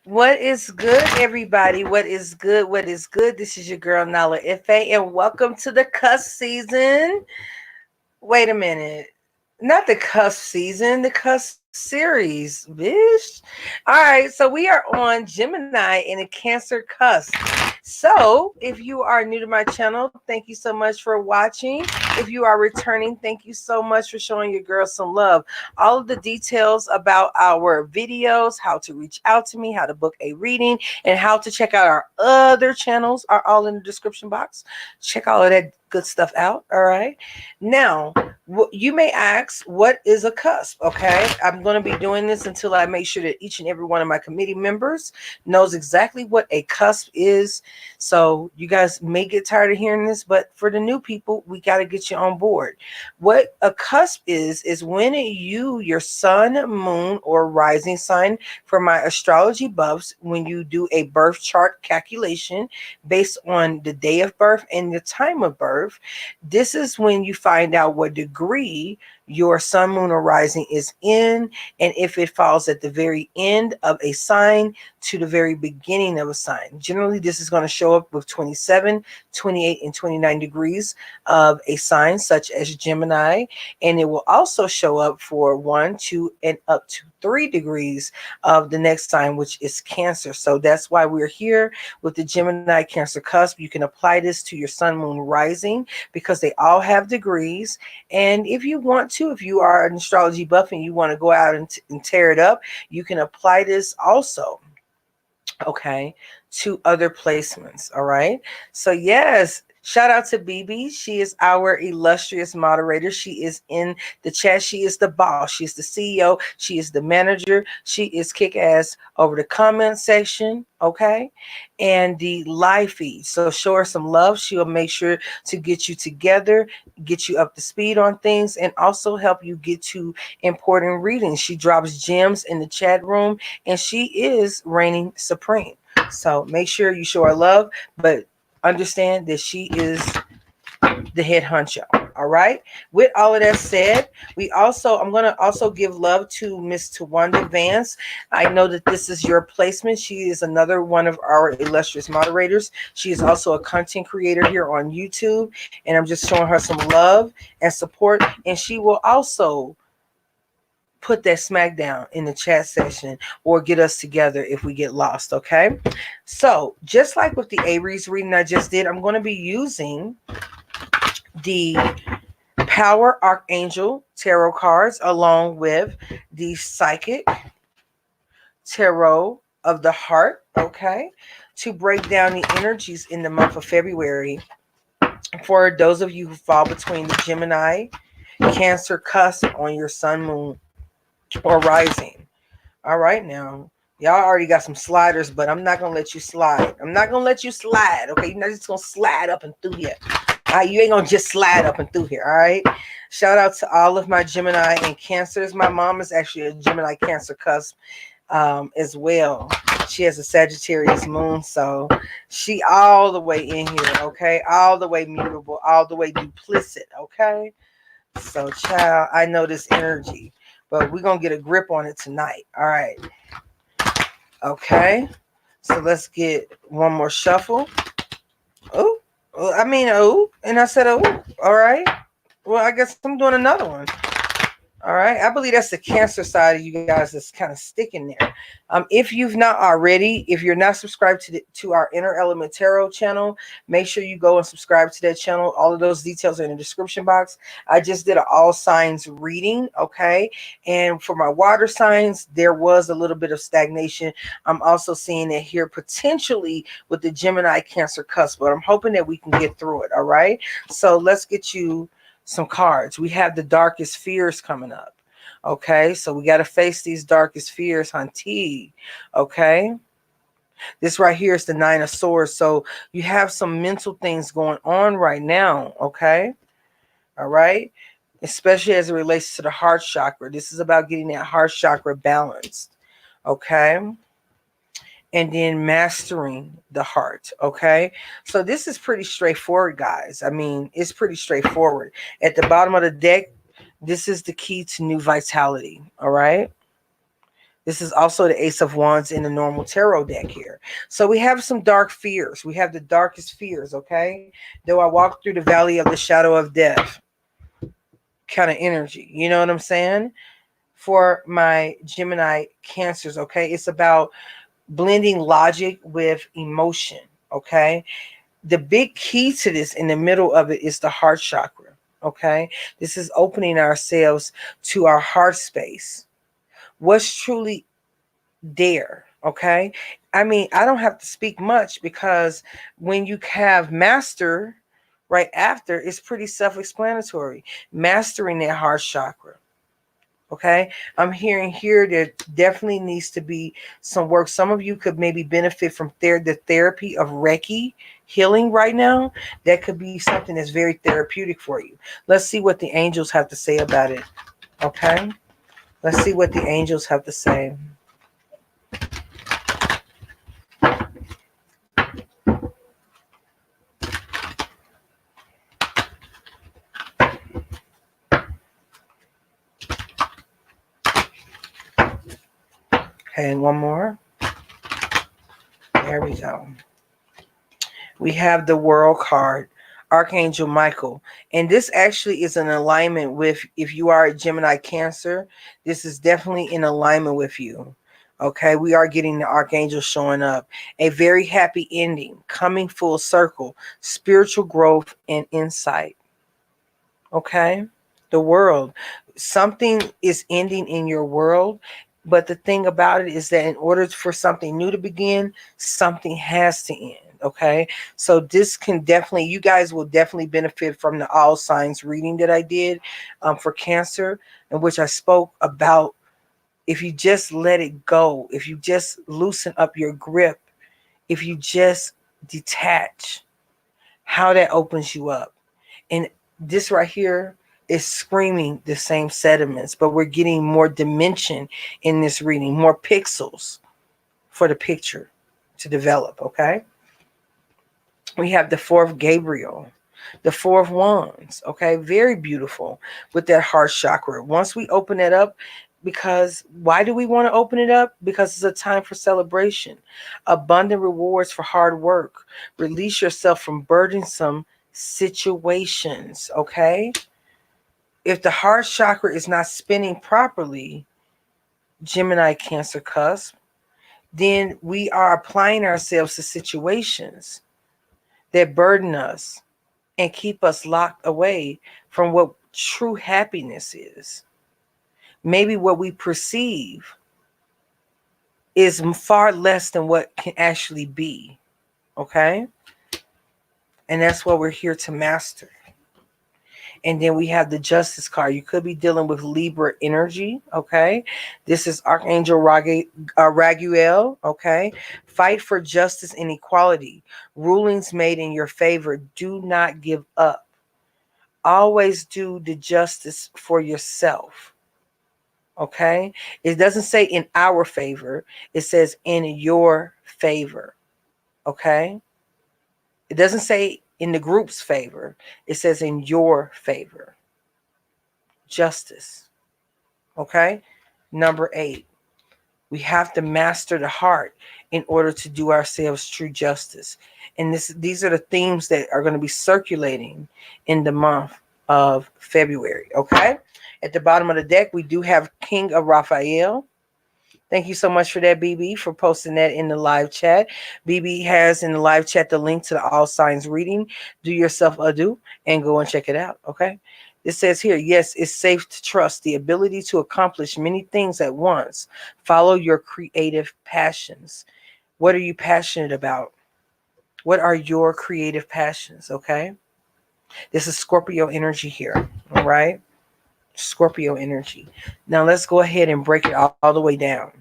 What is good, everybody? What is good? What is good? This is your girl Nala-Ife, and welcome to the Cusp season. Wait a minute. Not the Cusp season, the Cusp series, bitch. All right, so we are on Gemini in a Cancer cusp. So, if you are new to my channel, thank you so much for watching. If you are returning, thank you so much for showing your girl some love. All of the details about our videos, how to reach out to me, how to book a reading, and how to check out our other channels are all in the description box. Check all of that good stuff out. All right. Now, you may ask, what is a cusp? Okay, I'm going to be doing this until I make sure that each and every one of my committee members knows exactly what a cusp is. So you guys may get tired of hearing this, but for the new people, we got to get you on board. What a cusp is when your sun, moon, or rising sign, for my astrology buffs, when you do a birth chart calculation based on the day of birth and the time of birth, this is when you find out what degree your sun, moon, or rising is in, and if it falls at the very end of a sign to the very beginning of a sign. Generally, this is going to show up with 27, 28, and 29 degrees of a sign, such as Gemini, and it will also show up for 1, 2, and up to 3 degrees of the next sign, which is Cancer. So that's why we're here with the Gemini Cancer cusp. You can apply this to your sun, moon, rising, because they all have degrees. And if you want to, if you are an astrology buff and you want to go out and tear it up, you can apply this also, okay, to other placements. All right. So, yes. Shout out to BB. She is our illustrious moderator. She is in the chat. She is the boss. She is the CEO. She is the manager. She is kick ass over the comment section. Okay. And the live feed. So show her some love. She'll make sure to get you together, get you up to speed on things, and also help you get to important readings. She drops gems in the chat room, and she is reigning supreme. So make sure you show her love, but understand that she is the head honcho. All right. With all of that said, I'm going to also give love to Miss Tawanda Vance. I know that this is your placement. She is another one of our illustrious moderators. She is also a content creator here on YouTube, and I'm just showing her some love and support. And she will also put that smackdown in the chat session or get us together if we get lost. Okay. So just like with the Aries reading I just did, I'm going to be using the Power Archangel tarot cards along with the Psychic Tarot of the Heart, okay, to break down the energies in the month of February for those of you who fall between the Gemini Cancer cusp on your sun, moon, or rising. All right, now y'all already got some sliders, but I'm not gonna let you slide. I'm not gonna let you slide. Okay, you're not just gonna slide up and through here. All right, you ain't gonna just slide up and through here. All right. Shout out to all of my Gemini and Cancers. My mom is actually a Gemini Cancer cusp as well. She has a Sagittarius moon, so she all the way in here. Okay, all the way mutable, all the way duplicit. Okay. So, child, I know this energy, but we're going to get a grip on it tonight. All right. Okay. So let's get one more shuffle. Oh, and I said, oh, all right. Well, I guess I'm doing another one. All right. I believe that's the Cancer side of you guys that's kind of sticking there. If you've not already, if you're not subscribed to our InnerElementTarot channel, make sure you go and subscribe to that channel. All of those details are in the description box. I just did an all signs reading. Okay. And for my water signs, there was a little bit of stagnation. I'm also seeing it here potentially with the Gemini Cancer cusp, but I'm hoping that we can get through it. All right. So let's get you some cards. We have the darkest fears coming up. Okay, so we got to face these darkest fears, hunty. Okay, this right here is the Nine of Swords. So you have some mental things going on right now. Okay, all right, especially as it relates to the heart chakra. This is about getting that heart chakra balanced. Okay. And then mastering the heart. Okay. So this is pretty straightforward, guys. I mean, it's pretty straightforward. At the bottom of the deck, this is the key to new vitality. All right. This is also the Ace of Wands in the normal tarot deck here. So we have some dark fears. We have the darkest fears, okay? Though I walk through the valley of the shadow of death kind of energy. You know what I'm saying? For my Gemini Cancers, okay? It's about blending logic with emotion, okay? The big key to this in the middle of it is the heart chakra, okay? This is opening ourselves to our heart space. What's truly there, okay? I mean, I don't have to speak much because when you have master right after, it's pretty self-explanatory. Mastering that heart chakra. Okay, I'm hearing here there definitely needs to be some work. Some of you could maybe benefit from the therapy of Reiki healing right now. That could be something that's very therapeutic for you. Let's see what the angels have to say about it. Okay, let's see what the angels have to say. Okay, and one more. There we go. We have the World card, Archangel Michael. And this actually is in alignment with, if you are a Gemini Cancer, this is definitely in alignment with you. Okay, we are getting the Archangel showing up. A very happy ending, coming full circle, spiritual growth and insight. Okay, the world. Something is ending in your world. But the thing about it is that in order for something new to begin, something has to end. Okay, so this can definitely, you guys will definitely benefit from the all signs reading that I did for Cancer, in which I spoke about if you just let it go, if you just loosen up your grip, if you just detach, how that opens you up. And this right here is screaming the same sediments, but we're getting more dimension in this reading, more pixels for the picture to develop, okay? We have the fourth Gabriel, the Four of Wands, okay? Very beautiful with that heart chakra. Once we open it up, because why do we want to open it up? Because it's a time for celebration, abundant rewards for hard work. Release yourself from burdensome situations, okay? If the heart chakra is not spinning properly, Gemini Cancer Cusp, then we are applying ourselves to situations that burden us and keep us locked away from what true happiness is. Maybe what we perceive is far less than what can actually be, okay? And that's what we're here to master. And then we have the Justice card. You could be dealing with Libra energy, okay? This is Archangel Raguel, okay? Fight for justice and equality. Rulings made in your favor. Do not give up. Always do the justice for yourself, okay? It doesn't say in our favor. It says in your favor, okay? It doesn't say in the group's favor. It says in your favor. Justice. Okay. Number 8. We have to master the heart in order to do ourselves true justice. And these are the themes that are going to be circulating in the month of February. Okay. At the bottom of the deck, we do have King of Raphael. Thank you so much for that, BB, for posting that in the live chat. BB has in the live chat the link to the All Signs reading. Do yourself a do and go and check it out, okay? It says here, yes, it's safe to trust the ability to accomplish many things at once. Follow your creative passions. What are you passionate about? What are your creative passions, okay? This is Scorpio energy here, all right? Scorpio energy. Now let's go ahead and break it all the way down.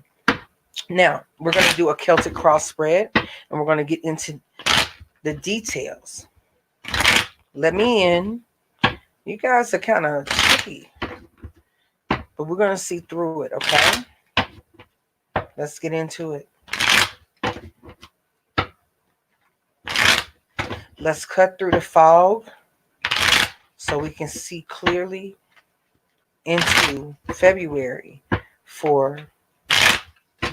Now, we're going to do a Celtic cross spread, and we're going to get into the details. Let me in. You guys are kind of tricky, but we're going to see through it, okay? Let's get into it. Let's cut through the fog so we can see clearly into February for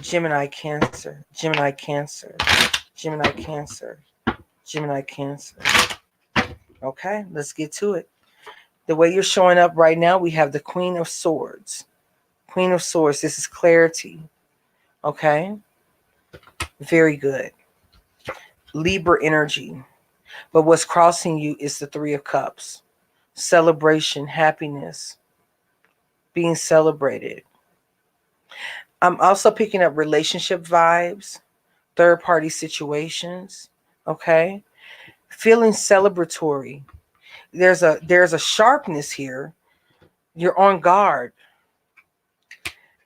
Gemini, Cancer, Gemini, Cancer, Gemini, Cancer, Gemini, Cancer. Okay, let's get to it. The way you're showing up right now, we have the Queen of Swords. Queen of Swords, this is clarity. Okay, very good. Libra energy. But what's crossing you is the Three of Cups. Celebration, happiness, being celebrated. I'm also picking up relationship vibes, third-party situations, okay? Feeling celebratory. There's a sharpness here. You're on guard.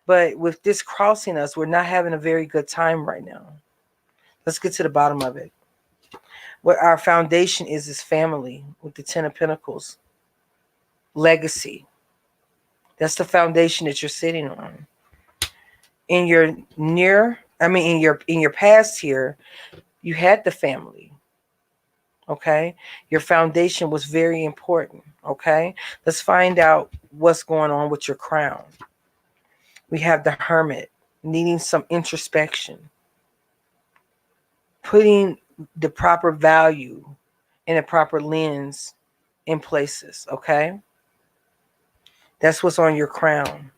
But with this crossing us, we're not having a very good time right now. Let's get to the bottom of it. What our foundation is family with the Ten of Pentacles. Legacy. That's the foundation that you're sitting on. In your in your past here, you had the family. Okay? Your foundation was very important. Okay? Let's find out what's going on with your crown. We have the Hermit needing some introspection. Putting the proper value and a proper lens in places. Okay? That's what's on your crown.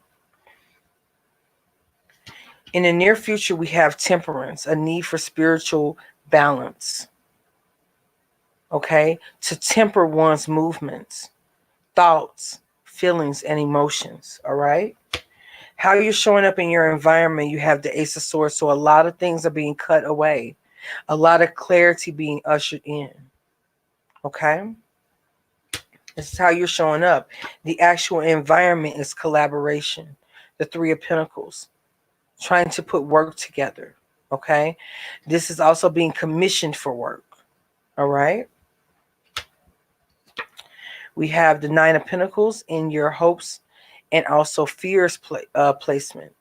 In the near future, we have Temperance, a need for spiritual balance. Okay? To temper one's movements, thoughts, feelings, and emotions. All right? How you're showing up in your environment, you have the Ace of Swords. So a lot of things are being cut away. A lot of clarity being ushered in. Okay? This is how you're showing up. The actual environment is collaboration. The Three of Pentacles. Trying to put work together. Okay? This is also being commissioned for work. All right? We have the Nine of Pentacles in your hopes and also fears placement.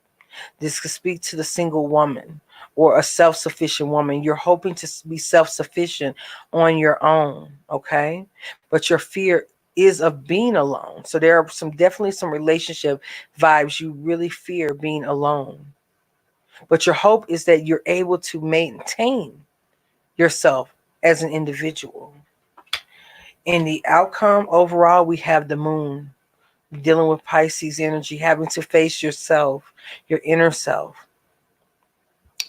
This could speak to the single woman or a self-sufficient woman. You're hoping to be self-sufficient on your own, okay? But your fear is of being alone. So there are definitely some relationship vibes. You really fear being alone. But your hope is that you're able to maintain yourself as an individual. In the outcome overall, we have the Moon. Dealing with Pisces energy, having to face yourself, your inner self.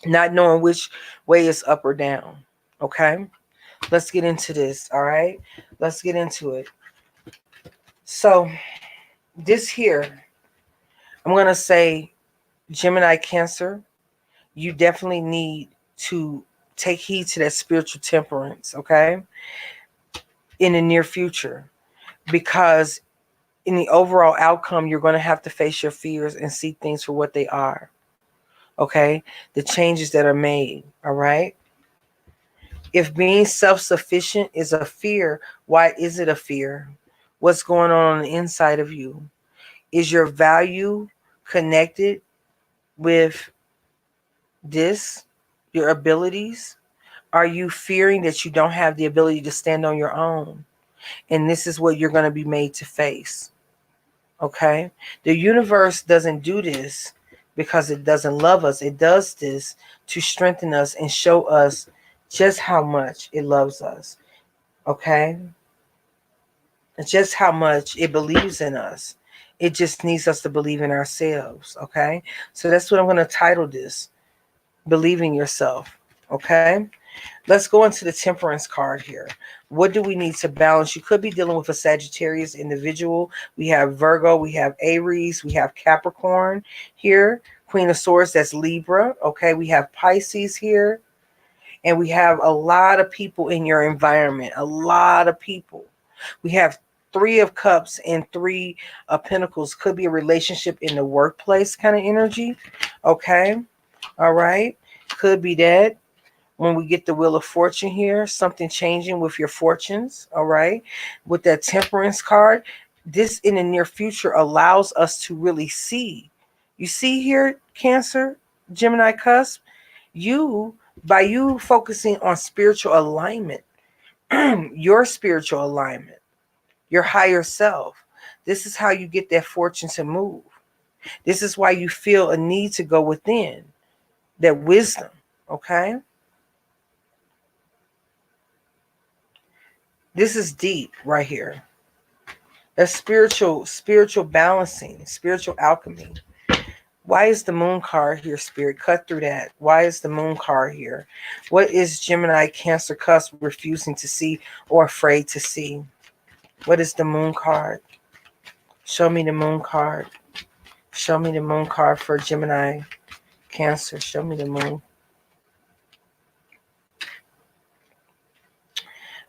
Not knowing which way is up or down. Okay? Let's get into this, all right? Let's get into it. So, this here, I'm going to say, Gemini, Cancer, you definitely need to take heed to that spiritual temperance, okay? In the near future. Because in the overall outcome, you're going to have to face your fears and see things for what they are. Okay? The changes that are made, all right? If being self-sufficient is a fear, why is it a fear? What's going on the inside of you? Is your value connected with this, your abilities? Are you fearing that you don't have the ability to stand on your own? And this is what you're going to be made to face. Okay? The universe doesn't do this because it doesn't love us. It does this to strengthen us and show us just how much it loves us. Okay? Just how much it believes in us. It just needs us to believe in ourselves. Okay? So that's what I'm going to title this. Believing yourself. Okay? Let's go into the Temperance card here. What do we need to balance? You could be dealing with a Sagittarius individual. We have Virgo. We have Aries. We have Capricorn here. Queen of Swords, that's Libra. Okay, we have Pisces here. And we have a lot of people in your environment. A lot of people. We have Three of Cups and Three of Pentacles. Could be a relationship in the workplace kind of energy. Okay. All right. Could be that. When we get the Wheel of Fortune here, something changing with your fortunes, all right? With that Temperance card, this in the near future allows us to really see. You see here, Cancer, Gemini, Cusp, by you focusing on spiritual alignment, your spiritual alignment, your higher self, this is how you get that fortune to move. This is why you feel a need to go within. that wisdom, okay? This is deep right here. That's spiritual balancing, spiritual alchemy. Why is the moon card here, Spirit? Cut through that. Why is the moon card here? What is Gemini, Cancer, Cusp refusing to see or afraid to see? What is the moon card? Show me the moon card. Show me the moon card for Gemini, Cancer. Show me the moon.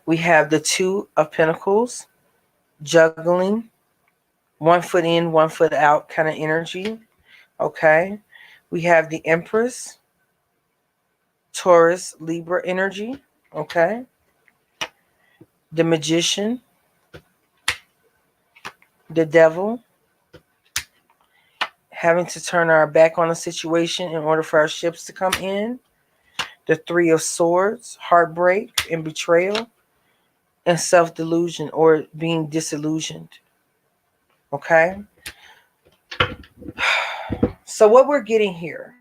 We have the Two of Pentacles, juggling, 1 foot in, 1 foot out kind of energy. Okay. We have the Empress, Taurus, Libra energy. Okay. The Magician, the Devil, having to turn our back on a situation in order for our ships to come in. The Three of Swords, heartbreak and betrayal, and self-delusion or being disillusioned. Okay? So what we're getting here,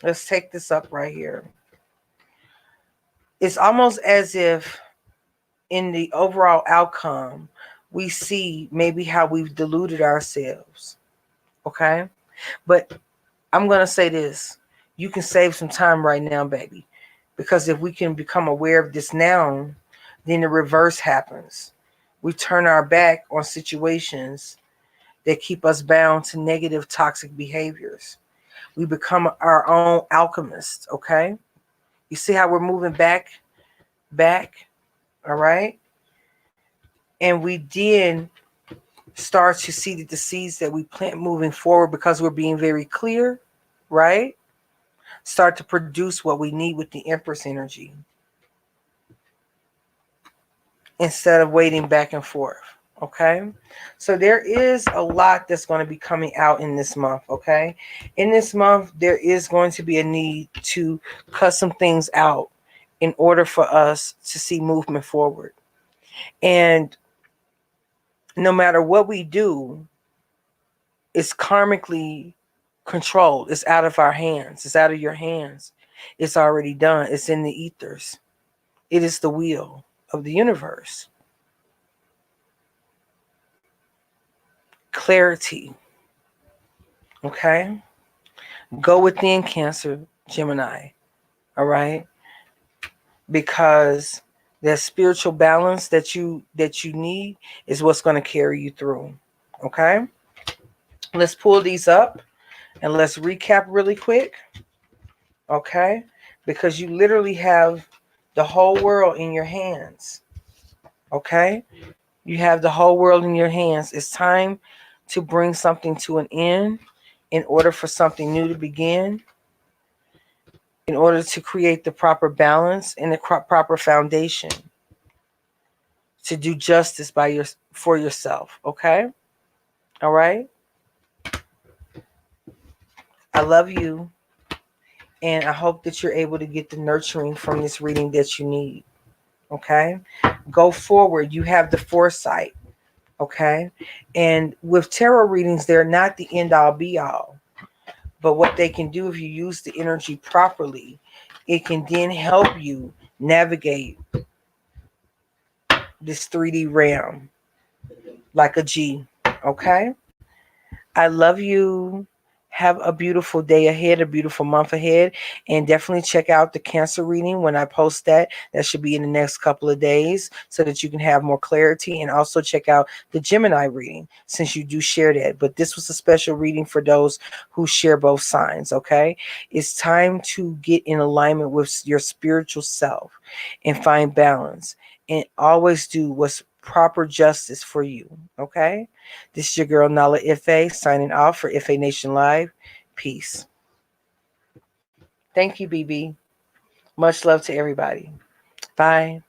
let's take this up right here. It's almost as if in the overall outcome, we see maybe how we've deluded ourselves. Okay? But I'm going to say this. You can save some time right now, baby. Because if we can become aware of this now, then the reverse happens. We turn our back on situations that keep us bound to negative, toxic behaviors. We become our own alchemists, okay? You see how we're moving back, all right? And we then start to see that the seeds that we plant moving forward, because we're being very clear, right? Start to produce what we need with the Empress energy instead of waiting back and forth. Okay, so there is a lot that's going to be coming out in this month. Okay, in this month, there is going to be a need to cut some things out in order for us to see movement forward. And no matter what we do, it's karmically controlled. It's out of our hands. It's out of your hands. It's already done. It's in the ethers. It is the wheel of the universe. Clarity. Okay? Go within, Cancer, Gemini. All right? Because that spiritual balance that you need is what's going to carry you through. Okay? Let's pull these up and let's recap really quick. Okay? Because you literally have the whole world in your hands. Okay? You have the whole world in your hands. It's time to bring something to an end in order for something new to begin, in order to create the proper balance and the proper foundation to do justice for yourself. Okay? All right? I love you. And I hope that you're able to get the nurturing from this reading that you need. Okay? Go forward. You have the foresight. Okay? And with tarot readings, they're not the end all be all. But what they can do if you use the energy properly, it can then help you navigate this 3D realm like a G. Okay? I love you. Have a beautiful day ahead, a beautiful month ahead, and definitely check out the Cancer reading when I post that. That should be in the next couple of days so that you can have more clarity, and also check out the Gemini reading since you do share that. But this was a special reading for those who share both signs, okay? It's time to get in alignment with your spiritual self and find balance, and always do what's proper justice for you, okay? This is your girl Nala-Ife signing off for IfeNation Live. Peace. Thank you, BB. Much love to everybody. Bye.